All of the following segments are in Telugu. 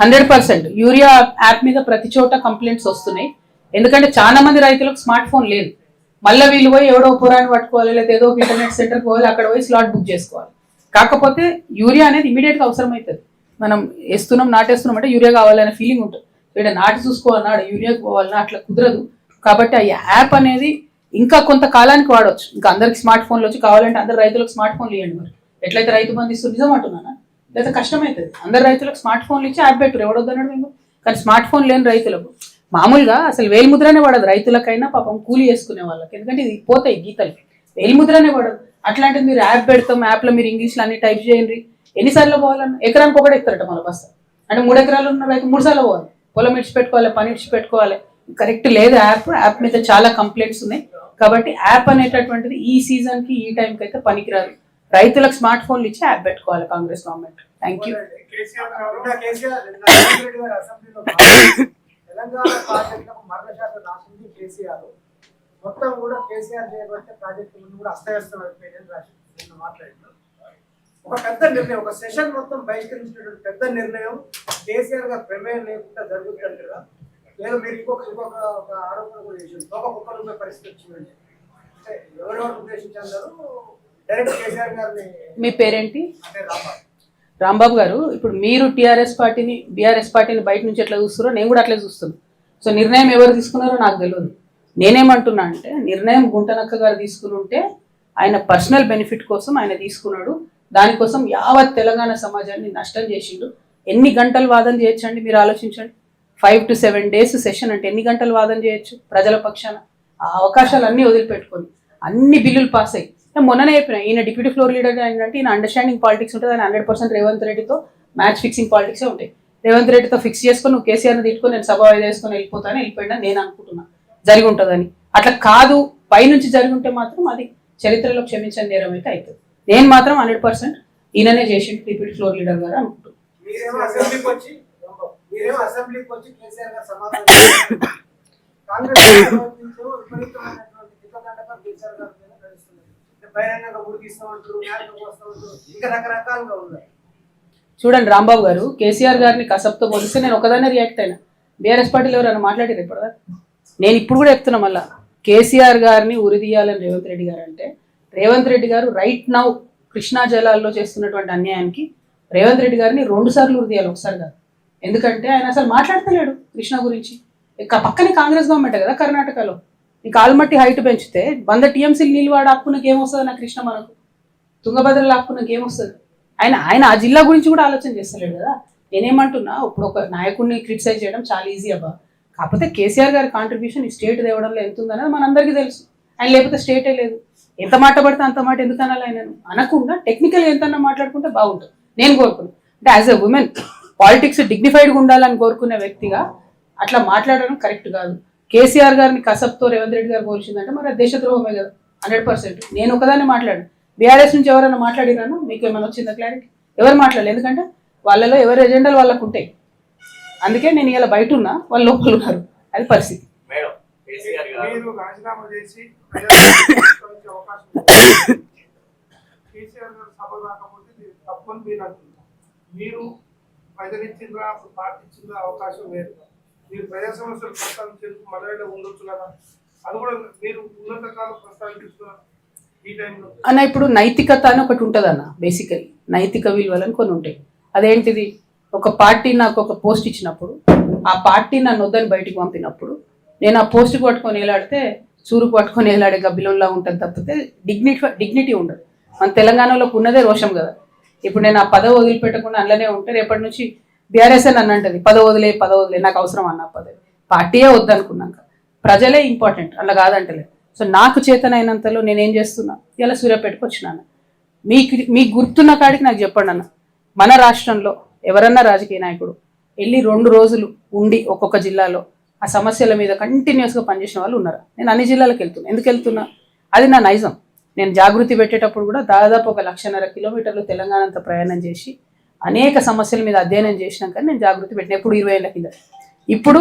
100% యూరియా యాప్ మీద ప్రతి చోట కంప్లైంట్స్ వస్తున్నాయి. ఎందుకంటే చాలా మంది రైతులకు స్మార్ట్ ఫోన్ లేదు. మళ్ళీ వీళ్ళు పోయి ఎవడో పురాన్ని పట్టుకోవాలి, లేదా ఏదో ఒక ఇంటర్నెట్ సెంటర్కి పోవాలి, అక్కడ పోయి స్లాట్ బుక్ చేసుకోవాలి. కాకపోతే యూరియా అనేది ఇమీడియట్గా అవసరం అవుతుంది. మనం వేస్తున్నాం, నాటేస్తున్నాం అంటే యూరియా కావాలనే ఫీలింగ్ ఉంటుంది. ఇక్కడ నాటి చూసుకోవాలన్నా యూరియాకి పోవాలన్నా అట్లా కుదరదు. కాబట్టి ఆ యాప్ అనేది ఇంకా కొంత కాలానికి వాడవచ్చు. ఇంకా అందరికి స్మార్ట్ ఫోన్లు వచ్చి కావాలంటే అందరు రైతులకు స్మార్ట్ ఫోన్లు ఇవ్వండి. మరి ఎట్లయితే రైతు బంధు ఇస్తుంది నిజం అంటున్నానా, లేదా కష్టమవుతుంది. అందరు రైతులకు స్మార్ట్ ఫోన్లు ఇచ్చి యాప్ పెట్టరు, ఎవడొద్దన్నాడు మేము. కానీ స్మార్ట్ ఫోన్ లేని రైతులకు మామూలుగా అసలు వేలిముద్రనే పడదు. రైతులకైనా పాపం కూలి చేసుకునే వాళ్ళకి, ఎందుకంటే ఇది పోతాయి గీతలు, వేలిముద్రనే పడదు. అట్లాంటిది మీరు యాప్ పెడతాం, యాప్లో మీరు ఇంగ్లీష్లో అన్ని టైప్ చేయండి. ఎన్నిసార్లు పోవాలన్నా ఎకరానికి ఒకటి ఎత్తారట మన బస్తా. అంటే 3 ఎకరాలు ఉన్న రైతు 3 సార్లు పోవాలి, పొలం ఇడిచి పెట్టుకోవాలి, పని ఇడిచి పెట్టుకోవాలి. కరెక్ట్ లేదు యాప్ మీద చాలా కంప్లైంట్స్ ఉన్నాయి. కాబట్టి యాప్ అనేటటువంటిది ఈ సీజన్కి ఈ టైంకి అయితే పనికిరాదు. రైతులకు స్మార్ట్ ఫోన్లు ఇచ్చి యాప్ పెట్టుకోవాలి Congress government. Thank you. Telangana ప్రాజెక్టులకు మరణ శాతం రాసింది కేసీఆర్. మొత్తం కూడా కేసీఆర్ చేయబట్టే ప్రాజెక్టు ముందు కూడా అస్తవ్యస్తం అయిపోయిందని రాసి మాట్లాడారు. ఒక పెద్ద నిర్ణయం, ఒక సెషన్ మొత్తం బహిష్కరించినటువంటి పెద్ద నిర్ణయం కేసీఆర్ గారు ప్రమేయం లేకుండా జరుగుతుంది కదా. లేదా మీరు ఇంకొక ఆరోపణ కూడా చేసింది, కుక్కలు ఉండే పరిస్థితి వచ్చిందండి. అంటే ఎవరెవరు ఉద్దేశించారు డైరెక్ట్ కేసీఆర్ గారిని. మీ పేరేంటి? అంటే రాంబాబు. రాంబాబు గారు, ఇప్పుడు మీరు బీఆర్ఎస్ పార్టీని బయట నుంచి ఎట్లా చూస్తారో నేను కూడా అట్లే చూస్తున్నాను. సో నిర్ణయం ఎవరు తీసుకున్నారో నాకు తెలియదు. నేనేమంటున్నా అంటే నిర్ణయం గుంటనక్క గారు తీసుకుని ఉంటే ఆయన పర్సనల్ బెనిఫిట్ కోసం ఆయన తీసుకున్నాడు. దానికోసం యావత్ తెలంగాణ సమాజాన్ని నష్టం చేసిండు. ఎన్ని గంటలు వాదన చేయొచ్చండి మీరు ఆలోచించండి. 5 to 7 days సెషన్ అంటే ఎన్ని గంటలు వాదన చేయొచ్చు ప్రజల పక్షాన? ఆ అవకాశాలు అన్నీ వదిలిపెట్టుకొని అన్ని బిల్లులు పాస్ అయ్యి మొన్ననే చెప్పిన, ఈయన డిప్యూటీ ఫ్లోర్ లీడర్ అంటే ఈయన అండర్స్టాండింగ్ పాలిటిక్స్ ఉంటుంది. ఆయన 100% రేవంత్ రెడ్డితో మ్యాచ్ ఫిక్సింగ్ పాలిటిక్సే ఉంటాయి. రేవంత్ రెడ్డితో ఫిక్స్ చేసుకొని నువ్వు కేసీఆర్ని తిట్టుకొని నేను సభ వేసుకొని వెళ్ళిపోయినా నేను అనుకుంటున్నా జరిగి ఉంటుందని. అట్లా కాదు, పైనుంచి జరిగి ఉంటే మాత్రం అది చరిత్రలో క్షమించని నేరం అయితే అవుతుంది. నేను మాత్రం 100% ఈయననే చేసి డిప్యూటీ ఫ్లోర్ లీడర్ గారు అనుకుంటున్నాను. చూడండి రాంబాబు గారు, కేసీఆర్ గారిని కసబ్తో పోలిస్తే నేను ఒకదాన్నే రియాక్ట్ అయినా. బీఆర్ఎస్ పార్టీలో ఎవరైనా మాట్లాడారు ఇప్పటిదా? నేను ఇప్పుడు కూడా చెప్తున్నా మళ్ళా, కేసీఆర్ గారిని ఉరిదీయాలని రేవంత్ రెడ్డి గారు అంటే, రేవంత్ రెడ్డి గారు రైట్ నౌ కృష్ణా జలాల్లో చేస్తున్నటువంటి అన్యాయానికి రేవంత్ రెడ్డి గారిని 2 సార్లు ఉరిదీయాలి, ఒకసారి కాదు. ఎందుకంటే ఆయన అసలు మాట్లాడతలేడు కృష్ణా గురించి. పక్కనే కాంగ్రెస్ గవర్నమెంట్ కదా కర్ణాటకలో. నీకు ఆల్మట్టి హైట్ పెంచితే 100 TMCలు నీళ్ళు వాడు ఆపుకున్నకి ఏమొస్తుంది నా కృష్ణ? మనకు తుంగభద్రలు ఆపుకున్నకి ఏమొస్తుంది? ఆయన ఆ జిల్లా గురించి కూడా ఆలోచన చేస్తలేడు కదా. నేనేమంటున్నా, ఇప్పుడు ఒక నాయకుడిని క్రిటిసైజ్ చేయడం చాలా ఈజీ అబ్బా. కాకపోతే కేసీఆర్ గారి కాంట్రిబ్యూషన్ ఈ స్టేట్ తేవడంలో ఎంత ఉందనేది మనందరికీ తెలుసు. ఆయన లేకపోతే స్టేటే లేదు. ఎంత మాట పడితే అంత మాట ఎందుకు అనాలి ఆయనను? అనకుండా టెక్నికల్గా ఎంతన్నా మాట్లాడుకుంటే బాగుంటుంది నేను కోరుకున్నాను. అంటే యాజ్ ఎ ఉమెన్ పాలిటిక్స్ డిగ్నిఫైడ్గా ఉండాలని కోరుకునే వ్యక్తిగా అట్లా మాట్లాడడం కరెక్ట్ కాదు. కేసీఆర్ గారిని కసబ్తో రేవంత్ రెడ్డి గారు పోల్చిందంటే మరి దేశద్రోహమే కదా 100%. నేను ఒకదాన్ని మాట్లాడు, బీఆర్ఎస్ నుంచి ఎవరైనా మాట్లాడినాను మీకు ఏమైనా వచ్చిందా క్లారిటీ? ఎవరు మాట్లాడలేదు, ఎందుకంటే వాళ్ళలో ఎవరి ఎజెండాలు వాళ్ళకు ఉంటాయి. అందుకే నేను ఇలా బయట ఉన్నా, వాళ్ళు లోపల ఉన్నారు, అది పరిస్థితి. మీరు ప్రజలిచ్చిన పార్టీ ఇచ్చిన అవకాశం లేదు. మీరు ప్రజా సమస్యలు ప్రస్తావించేందుకు మదనలో ఉండొచ్చు కదా, అది కూడా మీరు ఉన్నత కాలం ప్రస్తావించుకున్నారు ఈ టైంలో అన్న. ఇప్పుడు నైతికత అని ఒకటి ఉంటుంది అన్న, బేసికలీ నైతిక విలువలని కొన్ని ఉంటాయి. అదేంటిది? ఒక పార్టీ నాకు ఒక పోస్ట్ ఇచ్చినప్పుడు, ఆ పార్టీ నన్ను వద్దని బయటికి పంపినప్పుడు నేను ఆ పోస్ట్కి పట్టుకొని వేలాడితే చూరుకు పట్టుకొని వేలాడే గబ్బిలంలా ఉంటుంది తప్పితే డిగ్నిటీ ఉండదు. మన తెలంగాణలోకి ఉన్నదే రోషం కదా. ఇప్పుడు నేను ఆ పదవి వదిలిపెట్టకుండా అందులోనే ఉంటే రేపటి నుంచి బీఆర్ఎస్ అని అన్నంటది పదవి వదిలే నాకు అవసరం అన్న పదవి. పార్టీయే వద్దనుకున్నాక ప్రజలే ఇంపార్టెంట్, అలా కాదంటలే. సో నాకు చేతనైనంతలో నేనేం చేస్తున్నా, ఇలా సూర్యాపేటకు వచ్చినాను. మీకు గుర్తున్న కాడికి నాకు చెప్పండి అన్న, మన రాష్ట్రంలో ఎవరన్నా రాజకీయ నాయకుడు వెళ్ళి 2 రోజులు ఉండి ఒక్కొక్క జిల్లాలో ఆ సమస్యల మీద కంటిన్యూస్గా పనిచేసిన వాళ్ళు ఉన్నారు. నేను అన్ని జిల్లాలకు వెళ్తున్నా. ఎందుకు వెళ్తున్నా? అది నా నైజం. నేను జాగృతి పెట్టేటప్పుడు కూడా దాదాపు 1.5 కిలోమీటర్లు తెలంగాణ అంతా ప్రయాణం చేసి అనేక సమస్యల మీద అధ్యయనం చేసినాక నేను జాగృతి పెట్టిన, ఎప్పుడు 20 ఏళ్ళ కింద. ఇప్పుడు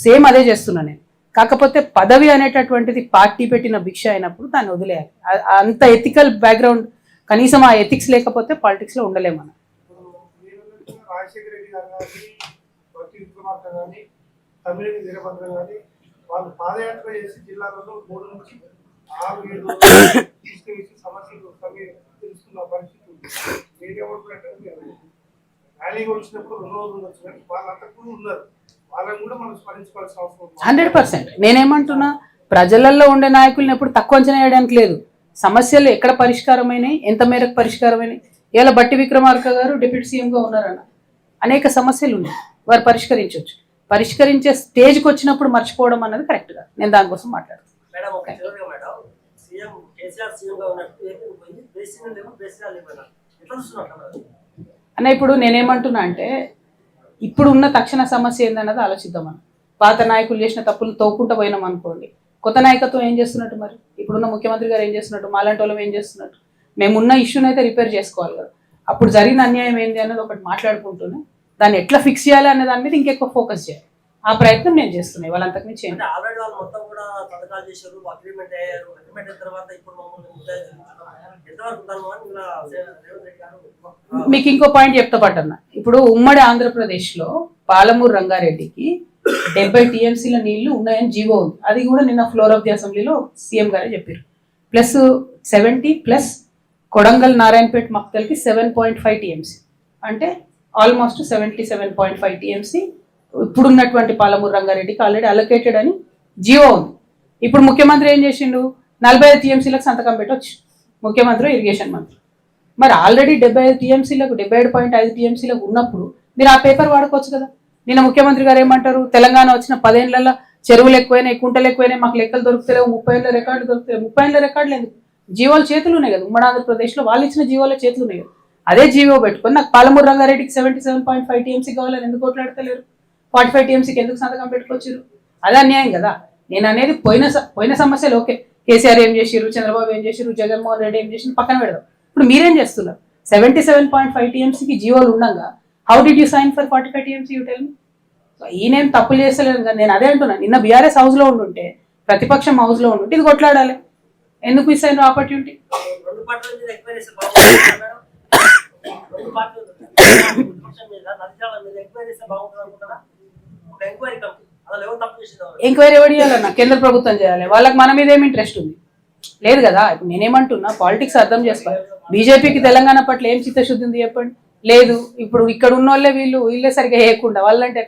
సేమ్ అదే చేస్తున్నా నేను. కాకపోతే పదవి అనేటటువంటిది పార్టీ పెట్టిన భిక్ష అయినప్పుడు దాన్ని వదిలేయాలి. అంత ఎథికల్ బ్యాక్గ్రౌండ్, కనీసం ఆ ఎథిక్స్ లేకపోతే పాలిటిక్స్లో ఉండలేము మనం. విక్రమార్క కానీ తమిళని వీరభద్రం కానీ వాళ్ళు పాదయాత్ర చేసి జిల్లాలలో 3 నుంచి 6-7 రోజులు తీసుకువచ్చి సమస్యలు తెలుసుకున్న పరిస్థితి ఉంది. మీరేమంటున్నట్టు ర్యాలీగా వచ్చినప్పుడు 2 రోజులు వచ్చినట్టు వాళ్ళంతా కూడా ఉన్నారు. వాళ్ళని కూడా మనం స్మరించుకోవాల్సిన అవసరం ఉంది. 100%. నేనేమంటున్నా, ప్రజలలో ఉండే నాయకులను ఎప్పుడు తక్కువ అంచనా వేయడానికి లేదు. సమస్యలు ఎక్కడ పరిష్కారమైనాయి, ఎంత మేరకు పరిష్కారమైనాయి. ఇలా బట్టి విక్రమార్క గారు డిప్యూటీ సీఎంగా ఉన్నారన్న అనేక సమస్యలు ఉన్నాయి, వారు పరిష్కరించవచ్చు. పరిష్కరించే స్టేజ్కి వచ్చినప్పుడు మర్చిపోవడం అన్నది కరెక్ట్ గా. నేను దానికోసం మాట్లాడుతాను. అన్న ఇప్పుడు నేనేమంటున్నా అంటే, ఇప్పుడు ఉన్న తక్షణ సమస్య ఏందన్నది ఆలోచిద్దామని. పాత నాయకులు చేసిన తప్పులు తోకుంటూ పోయినాం అనుకోండి, కొత్త నాయకత్వం ఏం చేస్తున్నట్టు, మరి ఇప్పుడున్న ముఖ్యమంత్రి గారు ఏం చేస్తున్నట్టు, మాలాంటి వాళ్ళం ఏం చేస్తున్నట్టు. మేమున్న ఇష్యూని అయితే రిపేర్ చేసుకోవాలి కదా. అప్పుడు జరిగిన అన్యాయం ఏంది అన్నది ఒకటి మాట్లాడుకుంటూనే దాన్ని ఎట్లా ఫిక్స్ చేయాలి అనే దాని మీద ఇంకెక్కువ ఫోకస్ చేయాలి. ఆ ప్రయత్నం నేను చేస్తున్నాయి. వాళ్ళంతకు మించి మీకు ఇంకో పాయింట్ చెప్తా పట్టన్న. ఇప్పుడు ఉమ్మడి ఆంధ్రప్రదేశ్లో పాలమూరు రంగారెడ్డికి 70 TMCల నీళ్లు ఉన్నాయని జీవో ఉంది. అది కూడా నిన్న ఫ్లోర్ ఆఫ్ ది అసెంబ్లీలో సీఎం గారే చెప్పారు. ప్లస్ 70 ప్లస్ కొడంగల్ నారాయణపేట మక్తల్కి 7.5 TMC, అంటే ఆల్మోస్ట్ 77.5 TMC ఇప్పుడున్నటువంటి పాలమూరు రంగారెడ్డికి ఆల్రెడీ అలొకేటెడ్ అని జీవో ఉంది. ఇప్పుడు ముఖ్యమంత్రి ఏం చేసిండు, 45 TMCలకు సంతకం పెట్టవచ్చు ముఖ్యమంత్రి, ఇరిగేషన్ మంత్రి. మరి ఆల్రెడీ 75 TMCలకు 77.5 TMCలకు ఉన్నప్పుడు మీరు ఆ పేపర్ వాడుకోవచ్చు కదా. నిన్న ముఖ్యమంత్రి గారు ఏమంటారు, తెలంగాణ వచ్చిన 10 ఏళ్లలో చెరువులు ఎక్కువైనాయి, కుంటలు ఎక్కువైనాయి, మాకు లెక్కలు దొరుకుతలేవు, 30 ఏళ్ళ రికార్డులు దొరుకుతలేవు. 30 ఏళ్ళ రికార్డులు ఎందుకు, జీవోలు చేతులు ఉన్నాయి కదా. ఉమ్మడి ఆంధ్రప్రదేశ్లో వాళ్ళు ఇచ్చిన జీవోల చేతులు ఉన్నాయి కదా. అదే జీవో పెట్టుకొని నాకు పాలమూరు రంగారెడ్డికి 77.5 TMC కావాలని ఎందుకు కొట్లాడతలేరు, 45 TMCకి ఎందుకు సంతకం పెట్టుకొచ్చారు? అదే అన్యాయం కదా. నేను అనేది పోయిన సమస్యలు ఓకే, కేసీఆర్ ఏం చేసిరు, చంద్రబాబు ఏం చేసిరు, జగన్మోహన్ రెడ్డి ఏం చేసిరు పక్కన పెడదాం. ఇప్పుడు మీరేం చేస్తున్నారు? 77.5 TMCకి జీవోలు ఉండగా how did you sign for 45 TMC you tell me? ఈయనేం తప్పులు చేస్తలేదు కదా. నేను అదే అంటున్నాను, నిన్న బీఆర్ఎస్ హౌస్లో ఉండుంటే, ప్రతిపక్షం హౌస్లో ఉండుంటే ఇది కొట్లాడాలి. ఎందుకు మిస్ అయిన ఆపర్చునిటీ? ఎంక్వైరీ ఎవరు చేయాలన్నా? కేంద్ర ప్రభుత్వం చేయాలి. వాళ్ళకి మన మీద ఏమి ఇంట్రెస్ట్ ఉంది? లేదు కదా. ఇప్పుడు నేనేమంటున్నా, పాలిటిక్స్ అర్థం చేసుకోవాలి. బీజేపీకి తెలంగాణ పట్ల ఏం చిత్తశుద్ధి ఉంది చెప్పండి? లేదు. ఇప్పుడు ఇక్కడ ఉన్న వాళ్ళే వీళ్ళే సరిగా వేయకుండా వాళ్ళంటే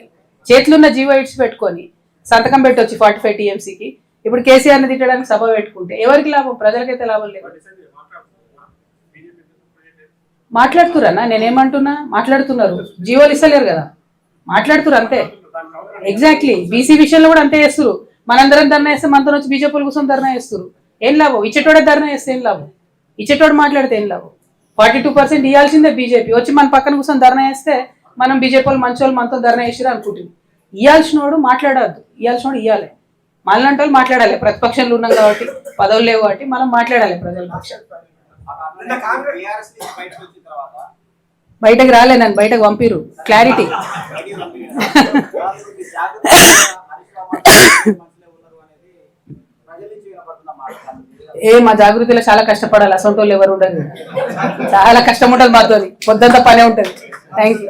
చేతులున్న జీవో ఇడ్స్ పెట్టుకొని సంతకం పెట్టొచ్చి 45 TMCకి. ఇప్పుడు కేసీఆర్ని తిట్టడానికి సభ పెట్టుకుంటే ఎవరికి లాభం? ప్రజలకైతే లాభం లేదు. మాట్లాడుతురన్నా, నేనేమంటున్నా, మాట్లాడుతున్నారు. జీవోలు ఇస్తలేరు కదా, మాట్లాడుతురు అంతే. ఎగ్జాక్ట్లీ. బీసీ విషయంలో కూడా అంతే చేస్తున్నారు. మనందరం ధర్నా చేస్తే మనతో వచ్చి బీజేపీలు కూర్చొని ధర్నా చేస్తారు. ఏం లాభం? ఇచ్చేటోడే ధర్నా చేస్తే ఏం లాభం? ఇచ్చేటోడు మాట్లాడితే ఏం లాభం? 42% ఇవ్వాల్సిందే బీజేపీ. వచ్చి మన పక్కన కూర్చొని ధర్నా చేస్తే మనం బీజేపీ వాళ్ళు మంచి వాళ్ళు మనతో ధర్నా చేసిరు అనుకుంటుంది. ఇవ్వాల్సినోడు మాట్లాడద్దు, ఇవ్వాల్సినోడు ఇవ్వాలి. మనలాంటి వాళ్ళు మాట్లాడాలి. ప్రతిపక్షంలో ఉన్నాం కాబట్టి, పదవులు లేవు కాబట్టి మనం మాట్లాడాలి ప్రజల పక్షాలు. బయటకు రాలే, నన్ను బయటకు పంపిరు. క్లారిటీ. మా జాగృతిలో చాలా కష్టపడాలి. అసొంటి వాళ్ళు ఎవరు ఉండదు, చాలా కష్టం ఉంటుంది మాతో, పొద్దంతా పనే ఉంటుంది. Thank you.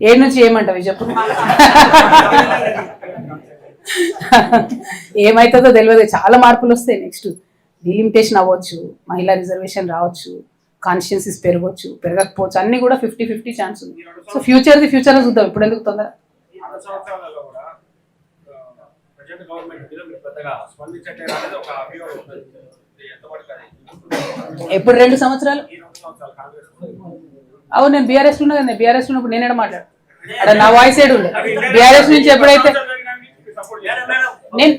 ఏ నుంచి ఏమంటావు చెప్పు. ఏమైతుందో తెలియదు. చాలా మార్పులు వస్తాయి. నెక్స్ట్ డిలిమిటేషన్ అవ్వచ్చు, మహిళా రిజర్వేషన్ రావచ్చు, కాన్స్టిట్యున్సీస్ పెరగవచ్చు, పెరగకపోవచ్చు, అన్ని కూడా 50-50 ఛాన్స్ ఉంది. సో ఫ్యూచర్లో చూద్దాం. ఇప్పుడు ఎందుకు తొందర? ఎప్పుడు 2 సంవత్సరాలు? అవును, నేను బీఆర్ఎస్ లో ఉన్నా కదా. బీఆర్ఎస్ ఉన్నప్పుడు నేనే మాట్లాడు, అక్కడ నా వాయిస్ ఏడు ఉండే. బీఆర్ఎస్ నుంచి ఎప్పుడైతే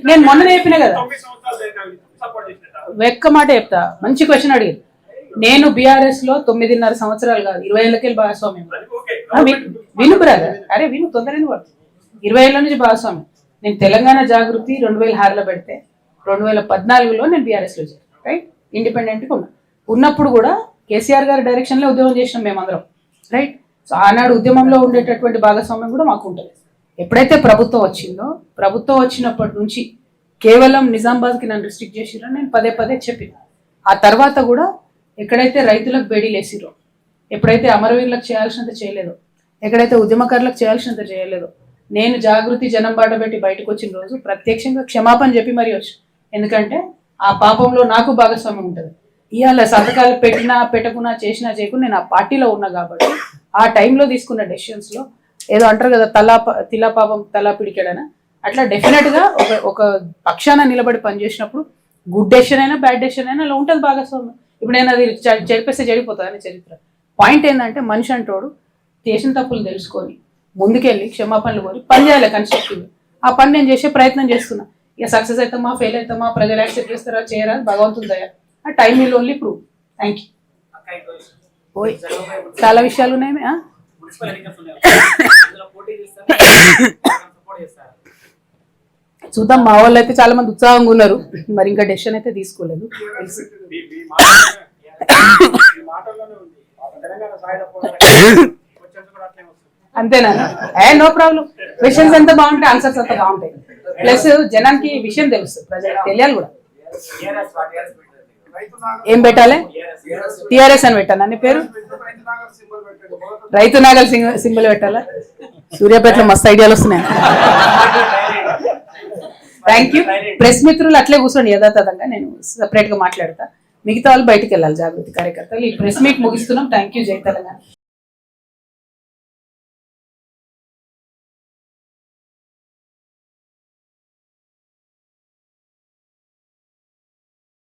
నేను మొన్న చెప్పినా కదా, వెక్క మాట చెప్తా. మంచి క్వశ్చన్ అడిగింది. నేను బీఆర్ఎస్ లో 9.5 సంవత్సరాలు కాదు, 20 ఏళ్ళకెళ్ళి భాగస్వామ్యం. విను బ్రదర్, అరే విను, తొందర 20 ఏళ్ళ నుంచి భాగస్వామ్యం. నేను తెలంగాణ జాగృతి 2006లో పెడితే 2014లో నేను బీఆర్ఎస్ లో చేశాను. రైట్, ఇండిపెండెంట్గా ఉన్నప్పుడు కూడా కేసీఆర్ గారి డైరెక్షన్లో ఉద్యమం చేసినాం మేమందరం. రైట్. సో ఆనాడు ఉద్యమంలో ఉండేటటువంటి భాగస్వామ్యం కూడా మాకు ఉంటుంది. ఎప్పుడైతే ప్రభుత్వం వచ్చిందో, ప్రభుత్వం వచ్చినప్పటి నుంచి కేవలం నిజామాబాద్కి నన్ను రిస్ట్రిక్ట్ చేసిరో నేను పదే చెప్పిన. ఆ తర్వాత కూడా ఎక్కడైతే రైతులకు బేడీలు వేసిరో, ఎప్పుడైతే అమరవీరులకు చేయాల్సినంత చేయలేదో, ఎక్కడైతే ఉద్యమకారులకు చేయాల్సినంత చేయలేదో, నేను జాగృతి జనం బాట పెట్టి బయటకు వచ్చిన రోజు ప్రత్యక్షంగా క్షమాపణ చెప్పి మరీ వచ్చు. ఎందుకంటే ఆ పాపంలో నాకు భాగస్వామ్యం ఉంటుంది. ఇవాళ సంతకాలు పెట్టినా పెట్టకున్నా చేసినా చేయకుండా నేను ఆ పార్టీలో ఉన్నా కాబట్టి ఆ టైంలో తీసుకున్న డెసిషన్స్లో ఏదో అంటారు కదా తిలా పాపం తలా పిడికెడనా, అట్లా డెఫినెట్గా ఒక పక్షాన నిలబడి పనిచేసినప్పుడు గుడ్ డెసిషన్ అయినా బ్యాడ్ డెసిషన్ అయినా అలా ఉంటుంది భాగస్వామ్యం. ఇప్పుడు నేను అది చెరిపేస్తే చెడిపోతుందని చరిత్ర. పాయింట్ ఏంటంటే మనిషి అంటోడు చేసిన తప్పులు తెలుసుకొని ముందుకెళ్ళి క్షమాపణలు కోరి పని చేయాలి కన్స్ట్రక్టివ్. ఆ పని నేను చేసే ప్రయత్నం చేస్తున్నా. ఇక సక్సెస్ అవుతామా ఫెయిల్ అవుతామా ప్రజలు యాక్సెప్ట్ చేస్తారా చేయరా భగవంతుని దయ. ఆ time will only prove. Thank you. ఓయ్ చాలా విషయాలు ఉన్నాయి. చూద్దాం. మా వాళ్ళు అయితే చాలా మంది ఉత్సాహంగా ఉన్నారు. మరి ఇంకా డెసిషన్ అయితే తీసుకోలేదు. అంతేనా? No problem. క్వశ్చన్స్ ఎంత బాగుంటాయి ఆన్సర్స్ అంత బాగుంటాయి. ప్లస్ జనానికి విషయం తెలుస్తుంది, ప్రజలకు తెలియాలి కూడా. ఏం పెట్టాలి? టిఆర్ఎస్ అని పెట్టాను నీ పేరు. రైతు నాగల్ సింబల్ పెట్టాలా? సూర్యాపేటలో మస్తు ఐడియాలు వస్తున్నాయి. Thank you. ప్రెస్ మిత్రులు అట్లే కూర్చోండి యథాతథంగా, నేను సపరేట్ గా మాట్లాడతా. మిగతా వాళ్ళు బయటకు వెళ్ళాలి జాగృతి కార్యకర్తలు. ఈ ప్రెస్ మీట్ ముగిస్తున్నాం. Thank you. జై తెలంగాణ.